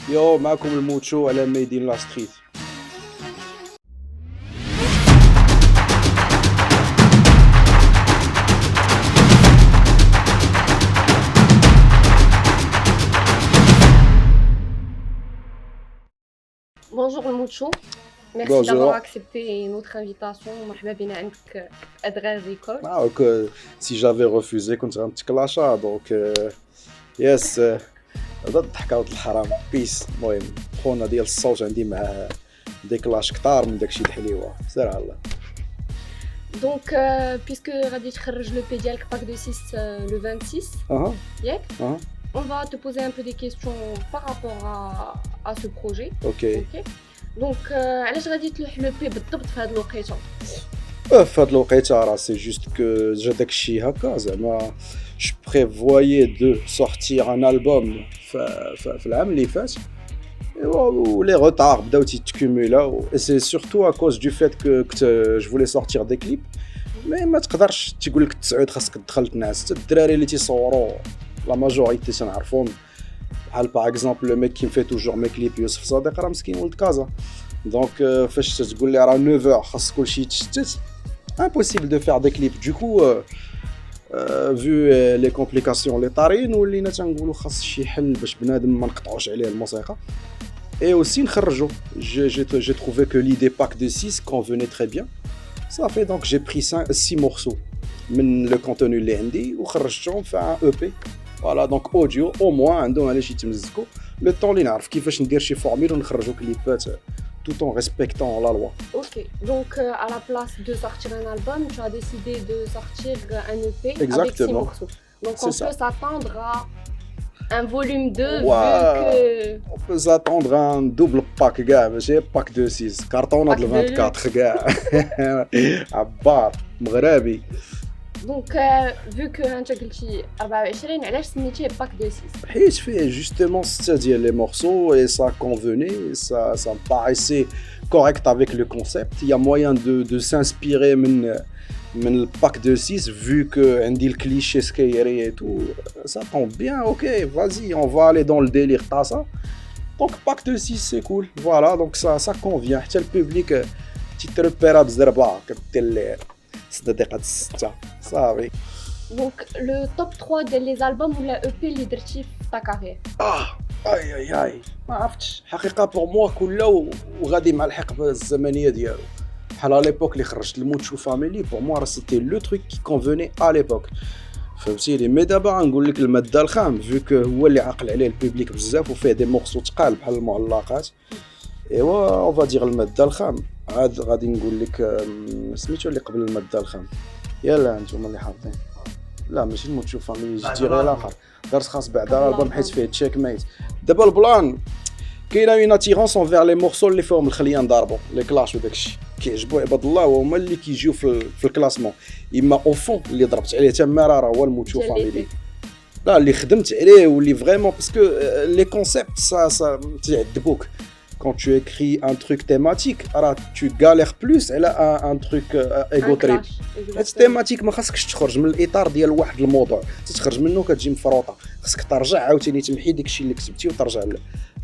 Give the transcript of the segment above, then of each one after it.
يو معكم الموتشو على ميدين لا ستريت. Bonjour le Moucho, merci Bonjour. d'avoir accepté notre invitation. مرحبا بنا عندك أدغال ريكورد. Donc, si j'avais refusé كنت غنتكلاشا دونك يس هذا الضحكه ولد الحرام بيس. المهم خونا ديال الصوت عندي مع ديكلاش كتار من داكشي الحليوه سير على الله. Donc, puisque غادي تخرج le P ديالك Pack de 6 le 26, اها ياك اها on va te poser un peu des questions par rapport à ce projet. اوكي. Ok. Donc, علاش غادي تلوح le P بالضبط في هاد الوقيته؟ في هاد الوقيته راه سي جوست كو جا داكشي هكا زعما جو بريفوايي دو سورتير ان البوم في العام اللي فات و لي روتار بداو تيتكومولاو اي سي سورتو ا كوز دو فيت كو جو فولي سورتير دي كليب مي ما تقدرش تيقول لك التسعود خاصك تدخل تنعس حتى الدراري اللي تيصوروا لا ماجوريتي تنعرفهم بحال باغ اكزومبل لو ميك كي مفي توجور مي كليب يوسف صديق راه مسكين ولد كازا دونك فاش تقول لي راه 9 خاص كلشي يتشتت impossible de faire des clips du coup vu les complications les طارين ولينا تنقولوا خاص شي حل باش بنادم ما نقطعوش عليه الموسيقى et aussi نخرجوا j'ai trouvé que l'idée pack de 6 convenait très bien ça fait donc j'ai pris 6 morceaux من le contenu اللي عندي وخرجتهم في un EP voilà donc audio au moins عندهم علاش يتمزكوا le temps اللي نعرف كيفاش ندير شي فورميل ونخرجوا كليبات tout en respectant la loi. Ok, donc à la place de sortir un album, tu as décidé de sortir un EP avec 6 morceaux. Donc on peut s'attendre à un volume 2 wow. vu que... On peut s'attendre à un double pack, gars, j'ai pack de 6, carton de 24, gars. عبار مغربي. Donc vu que انت قلتي 24 علاش سميتيه باك دو 6 حيت فيه justement c'est-à-dire les morceaux et ça convenait ça me paraissait correct avec le concept il y a moyen de s'inspirer من le pack de 6 vu que عندي le cliché scary et tout ça tombe bien ok vas-y on va aller dans le délire tassa donc pack de 6 c'est cool voilà donc ça convient حتى le public تيتربيرا بزربه كدير ليه صدقات الستة صافي. Donc le top 3 des albums ou la EP اللي درتي في ta carrière. اي ما عرفتش حقيقه بور موا كله وغادي مع الحقبه الزمنيه ديالو بحال على ليبوك اللي خرجت الموتشو فاميلي بور موا راه سيتي لو تروك كي كونفوني ا ليبوك فهمتيني مي دابا غنقول لك الماده الخام فيك هو اللي عاقل عليه البوبليك بزاف وفيه دي مورسو تقال بحال المعلقات ايوا اون فادير الماده الخام عاد غادي نقول لك سميتو اللي قبل الماده الخام يلا نتوما اللي حاطين لا ماشي الموتشو فاميلي جيري الاخر درس خاص بعد الالبوم حيت فيه تشيك ميت دابا البلان كاينه اون اتيرونس انفير لي مورسو اللي فيهم الخليان ضاربو لي كلاش وداكشي كيعجبوا عباد الله وهما اللي كيجيو في الكلاسمون اما او فون اللي ضربت عليه تما راه هو الموتشو فاميلي لا اللي خدمت عليه واللي فريمون باسكو لي كونسيبت سا تعذبوك quand tu écris un truc thématique alors tu galères plus على un truc ego trip هاد التيماتيك ما خاصكش تخرج من الاطار ديال واحد الموضوع تخرج منه كتجي مفروطه خاصك ترجع عاوتاني تمحي داكشي اللي كتبتي وترجع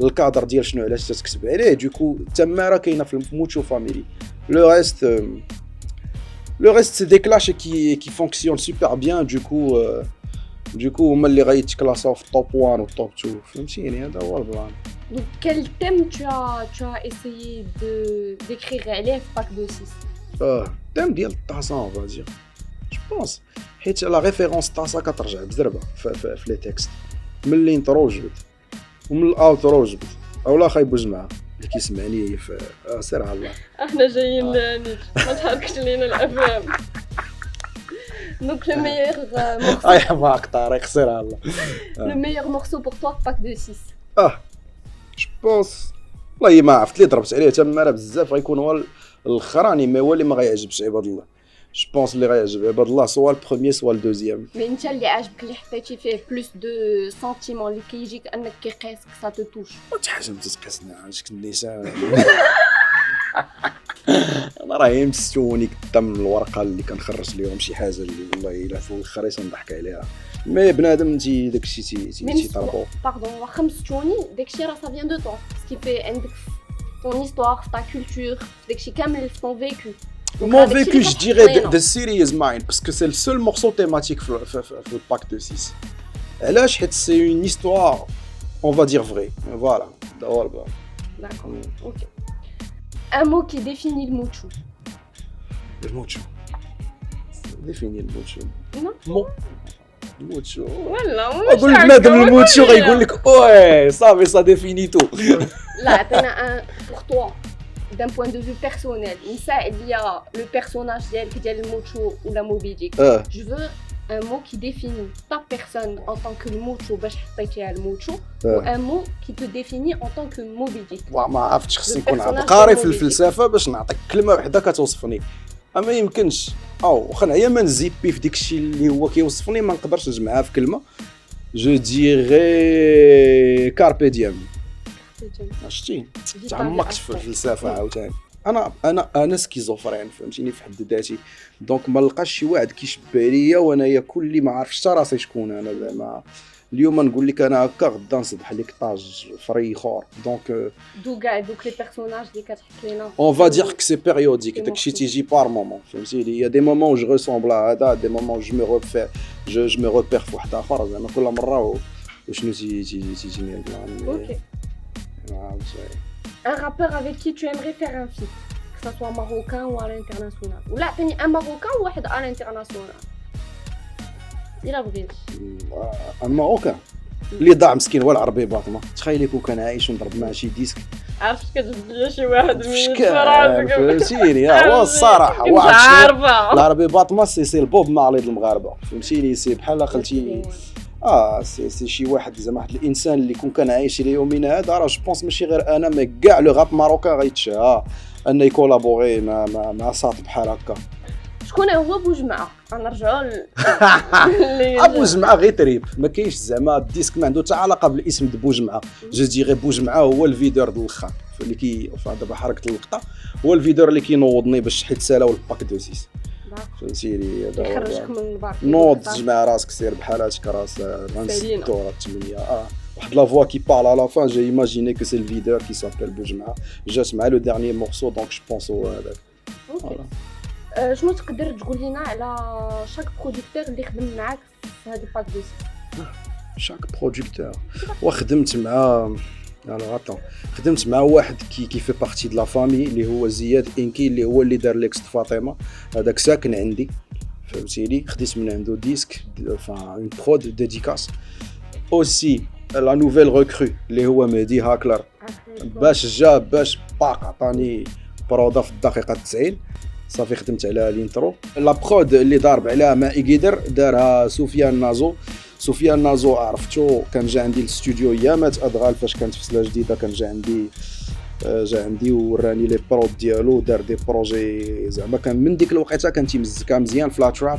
للكادر ديال شنو علاش تكتب عليه دوكو تما راه كاينه في الموتشو فاميلي لو reste c'est des clashs qui fonctionnent super bien du coup هما اللي غيتكلاساو في التوب 1 والتوب 2 فهمتيني هذا هو البلان. Donc quel thème tu as essayé d'écrire عليه في باك دو 6 thème ديال الطاسه on va dire je pense حيت لا ريفيرونس طاسه كترجع بزربه في لي تكست من الانترو جبد ومن الاوترو جبد اولا خايبو جماعه اللي كيسمعني في سير على الله احنا جايين ما تحركش لينا الافلام. Donc le meilleur morceau اي معك طارق سير على الله le meilleur morceau pour toi باك دو 6 جو بونس والله ما عرفت لي ضربت عليه تما راه بزاف غيكون هو الاخراني ما هو اللي ما غيعجبش عباد الله جو بونس اللي غيعجب عباد الله سوا البروميير سوا الدوزيام مي انت اللي عاجبك اللي حطيتي فيه بلوس دو سنتيمون اللي كيجيك انك كيقيسك سا تو توش شي حاجه ما تتقاسنا عندك النساء انا راه يمستوني قدام الورقه اللي كنخرج ليهم شي حاجه اللي والله الا في الاخر تنضحك عليها مي بنادم انت داكشي تيطلبو باردون واخا مستوني داكشي راه ça vient de toi ce qui fait عندك ton histoire ta culture داكشي كامل في ton vécu. Mon vécu, je dirais The City is Mine, parce que c'est le seul morceau thématique dans le pack de 6. Et là, c'est une histoire, on va dire vraie. Voilà. D'accord, ok. Un mot qui définit le Moutchou. Le Moutchou. Définir le Moutchou. Non. Le Moutchou. Voilà, أقول لك بنادم الموتشو غيقول لك وي صافي ça définit tout. Là, t'en as un pour toi. D'un point de vue personnel, il y a le personnage ديال الموتشو ou la Moby Dick. Je veux un mot qui définit ta personne en tant que الموتشو باش حطيتيها الموتشو ou un mot qui te définit en tant que Moby Dick. ما عرفتش خصني نكون عبقري في الفلسفه باش نعطيك كلمه وحده كتوصفني. اما يمكنش واخا نعيا ما نزيبي في داكشي اللي هو كيوصفني ما نقدرش نجمعها في كلمه. جو ديغي كاربي ديام. عرفتي تعمقت في الفلسفه عاوتاني. انا سكيزوفرين فهمتيني في حد ذاتي دونك ما لقاش شي واحد كيشبه ليا وانايا كلي ما عارفش حتى راسي شكون انا زعما اليوم نقول لك انا هكا غدا نصبح لك طاج فري اخر دونك دوك لي بيرسوناج اللي كتحط لينا اون فا دير كو سي بيريوديك داكشي تيجي بار مومون فهمتيني يا دي مومون جو ريسومبل هذا دي مومون جو مي ريبير جو مي ريبير في واحد اخر زعما كل مره وشنو تيجيني البلان. اوكي. Un rappeur avec qui tu aimerais faire un feat, que ça soit marocain ou à l'international. Ou là, t'as un marocain ou un à l'international. Il a brillé. Un marocain. اللي ضاع مسكين هو العربي باطمه. تخيلي كون كان عايش ونضرب معاه شي ديسك. عرفت كتجبد لي شي واحد من الفرنسي. فهمتيني هو الصراحه واحد العربي باطمه سي البوب مارلي د المغاربه فهمتيني سي بحال خلتي سي شي واحد زعما واحد الانسان اللي كان عايش الى يومنا هذا راه جو بونس ماشي غير انا مي كاع لو راب ماروكان غيتشهى ان يكولابوري مع ساط بحال هكا. شكون هو بوجمعه؟ غنرجعوا ابو جمعه غير تريب ما كاينش زعما الديسك ما عنده حتى علاقه بالاسم د بوجمعه. جو ديغي بوجمعه هو الفيدور ديال الاخر اللي دابا حركه اللقطه هو الفيدور اللي كينوضني باش حيت سالاو الباك دو 6 فهمتيني يخرجك من البار نوض تجمع راسك سير بحالاتك راس 26 دور 8 واحد لا فوا كي بارل على فان جي ايماجيني كو سي الفيدور كي سابيل بوجمعه جات مع لو ديرني مورسو دونك جو بونس هو هذاك. اوكي. شنو تقدر تقول لنا على شاك برودكتور اللي خدم معاك في هذا الباك دو 6؟ شاك برودكتور وخدمت مع خدمت مع واحد كي في بارتي د لا فامي اللي هو زياد انكي اللي هو اللي دار ليكس فاطمه هذاك ساكن عندي فهمتيني خديت من عنده ديسك اون برود ديديكاس اوسي لا نوفيل ريكرو اللي هو مهدي هاكلر باش باق عطاني برودا في الدقيقه 90 صافي خدمت على الانترو. لا برود اللي ضارب عليها مع إيكيدر دارها سفيان نازو عرفتو كان جا عندي الاستوديو ايامات ادغال فاش كانت فصله جديده كان جا عندي وراني لي برود ديالو دار دي بروجي زعما كان من ديك الوقيته كان تيمزكا مزيان في لا تراب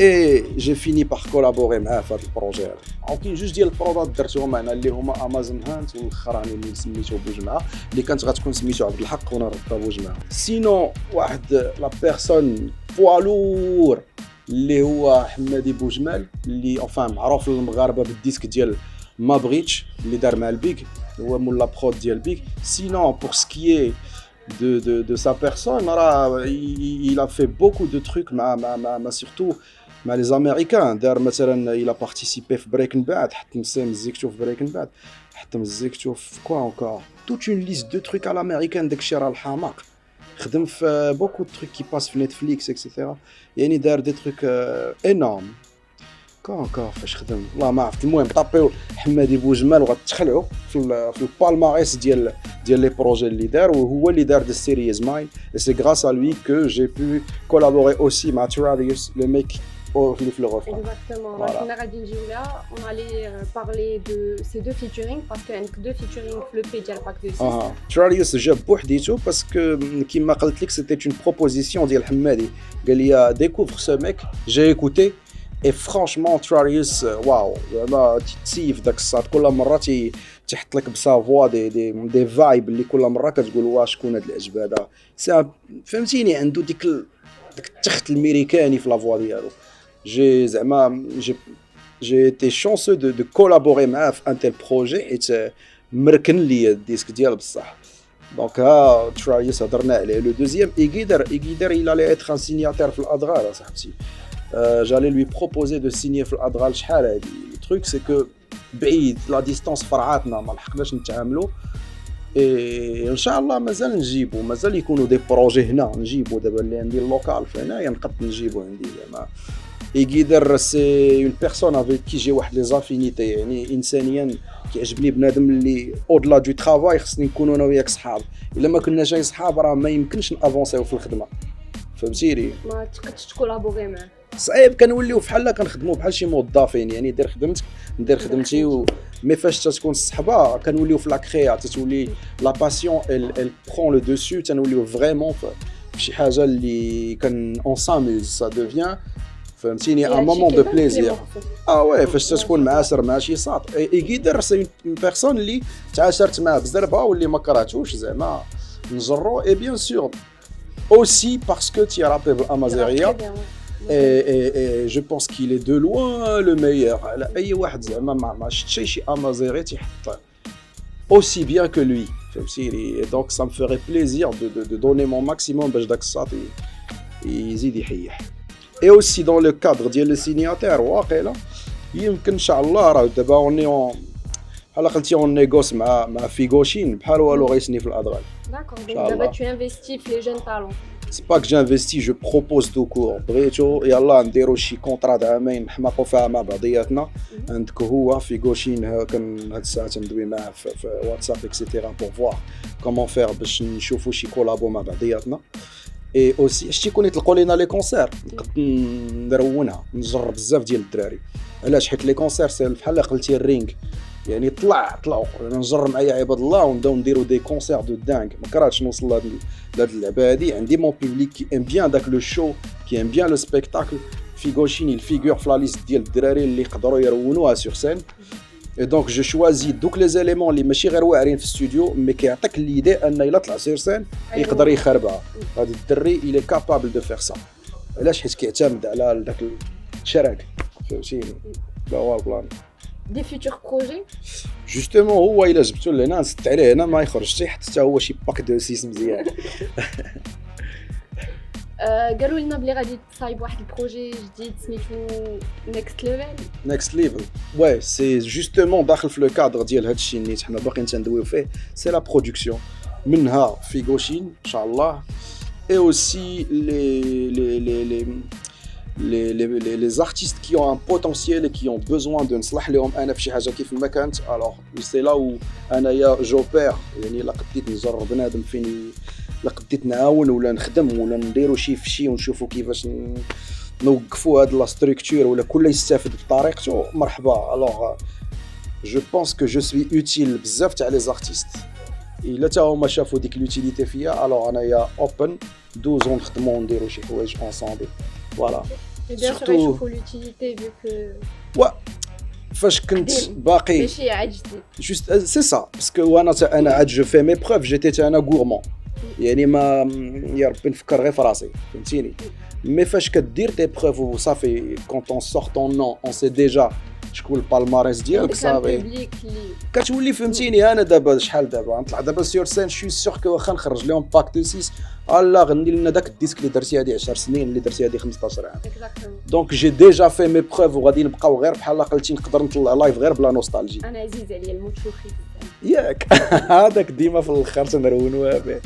اي جي فيني باغ كولابوري معاه في هذا البروجي هذا. كاين جوج ديال البرودات درتهم انا اللي هما امازون هانت والاخراني اللي سميتو بوجمعه اللي كانت غتكون سميتو عبد الحق وانا ربطها بوجمعه. سينو واحد لا بيرسون بوالور اللي هو حمادي بوجمال اللي معروف للمغاربه بالديسك ديال ما بغيتش اللي دار مع البيك هو مول لا برود ديال البيك. سينو بور سكيي de sa personne il a fait beaucoup de trucs surtout مع les américains دار مثلا il a participé في Breaking Bad حتى مزيكتو في Breaking Bad حتى مزيكتو في quoi encore toute une liste de trucs à l'américaine داكشي راه الحماق خدم في beaucoup de trucs qui passent في Netflix etc يعني دار des trucs énormes كون فاش خدم والله ما عرفت. المهم طابيو حمادي بوجمال وغتخلعوا في البالماريس ديال لي بروجي اللي دار وهو اللي دار دي سيريز ماين et c'est grâce à lui que j'ai pu collaborer aussi مع Travis le mec اللي في الغرفه. Exactement. كنا غادي نجيو لها on allait parler de ces deux featuring parce que عندك deux featuring في le page ديال باك دو 6. Travis جاب بوحديتو باسكو كيما قلت لك c'était une proposition ديال حمادي قال لي découvre ce mec j'ai écouté et franchement Travis واو زعما تيتسيف داك الصاد كل مره تيحط لك بسافوا دي فايب اللي كل مره كتقول واش شكون هاد العجب هذا فهمتيني عنده ديك التخت الميريكاني في لا فوا ديالو. جي زعما j'ai été chanceux de collaborer معاه في un tel projet حيت مركن لي الديسك ديال بصح. دونك ها ترايس هضرنا عليه. لو دوزيام إيغيدر il allait être un signataire في الأدغال صاحبتي. J'allais lui proposer de signer في الأدغال شحال هادي. Le truc c'est que بعيد لا ديستانس فرعاتنا ما لحقناش نتعاملوا. اي ان شاء الله مازال نجيبو مازال يكونوا دي بروجي هنا نجيبو دابا اللي عندي اللوكال فهنايا نقد نجيبو عندي زعما يقدر سي اون بيرسون افيك كي جي واحد لي زافينيتي يعني انسانيا كيعجبني بنادم اللي اودلا دو ترافاي خصني نكونوا انا وياك صحاب الا ما كناش صحاب راه ما يمكنش نافونسيو في الخدمه فهمتيني ما تقدش تكولابوري معاه صعيب كنوليو بحال كنخدموا بحال شي موظفين يعني دير خدمتك ندير خدمتي مي فاش تكون الصحبه كنوليو في لا كريا تتولي لا باسيون ال برون لو دوسو تنوليو فريمون في شي حاجه اللي كان اون ساموز سا دوفيان فهمتيني ان مومون دو بليزير وي فاش تكون معاشر مع شي ساط يقدر سي اون بيرسون اللي تعاشرت معاه بزربه واللي ما كرهتوش زعما نجرو اي بيان سور aussi parce que tu as rappelé Amazeria et je pense qu'il est de loin le meilleur على اي واحد زعما ما شفتش شي امازيغي تيحط aussi bien que lui فهمتيني donc ça me ferait plaisir de donner mon maximum باش داك الساط يزيد يحيح et aussi dans le cadre ديال لي سينياتير واقيلا يمكن ان شاء الله راه دابا اوني بحال قلتي اون نيغوس مع فيغوشين بحال والو غيسني في الادغال. D'accord, donc d'abord tu investis les jeunes talents. C'est pas que j'investis, je propose tout court. بغيتو يلا نديرو شي كونطرا عامين نحماقو فيها مع بعضياتنا. عندك هو في غوشين كان هاد الساعه تندوي معاه في واتساب اكسيتيرا بور فوار كومون فير باش نشوفو شي كولابو مع بعضياتنا. اي اوسي شتي كون يطلقوا لينا لي كونسير نقد نرونها نجرب بزاف ديال الدراري علاش حيت لي كونسير سي بحال قلتي الرينغ يعني طلعوا نجرب معايا عباد الله ونبداو نديرو دي كونسير دو دانغ ما كرهتش نوصل لهاد اللعبه هادي عندي مون بوبليك كي ام بيان داك لو شو كي ام بيان لو سبيكتاكل فيغوشيني الفيغور في لا ليست ديال الدراري اللي يقدروا يرونوها سور سين اي دونك جو شوازي دوك لي زيليمون اللي ماشي غير واعرين في الاستوديو مي كيعطيك ليدي ان الا طلع سور سين يقدر يخربها هذا الدري il est capable de faire ça علاش حيت كيعتمد على داك الشراك فهمتيني لا هو البلان دي فيتور بروجي جوستومون هو الا جبتو لهنا نسد عليه هنا ما يخرجش حتى هو شي باك دو سيس مزيان قالوا لنا بلي غادي تصايب واحد البروجي جديد سميتو نيكست ليفل وي سي جوستومون داخل في لو كادر ديال هادشي اللي حنا باقيين تندويو فيه سي لا برودكسيون منها فيغوشين ان شاء الله اي اوسي les artistes qui ont un potentiel et qui ont besoin de نصلح لهم انا في شي حاجه كيف ما كانت alors c'est là où انايا جوبير يعني لا قديت نجرب بنادم فين لا قديت نعاون ولا نخدم ولا نديرو شي في شي ونشوفوا كيفاش نوقفوا هاد لا ستركتور ولا كل يستافد بطريقته مرحبا alors je pense que je suis utile بزاف تاع لي زارتيست الا تا هما شافوا ديك لوتيليتي فيا alors انايا اوبن دوزون نخدموا ونديرو شي حوايج انصامبل فوالا Et bien sûr, il faut l'utilité vu que... Ouais, فاش كنت باقي ماشي عجزتي juste c'est ça parce que انا عاد je fais mes preuves j'étais انا gourmand يعني ما يا ربي نفكر غير في راسي فهمتيني مي فاش كدير تي بروف وصافي كونط اون سور طون نون اون سي ديجا شكون البالماريس ديالك صافي كتولي فهمتيني انا دابا شحال دابا نطلع دابا سور سين شوي سور كو واخا نخرج لهم باك دو 6 الله غندير لنا داك الديسك اللي درتي هذه 10 سنين اللي درتي هذه 15 عام دونك جي ديجا في مي بروف وغادي نبقاو غير بحال قلتي نقدر نطلع لايف غير بلا نوستالجي انا عزيز عليا الموت شوخي ياك هذاك ديما في الاخر تنرونوها به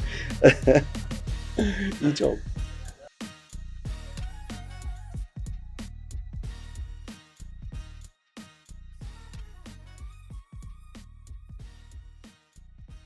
يتوب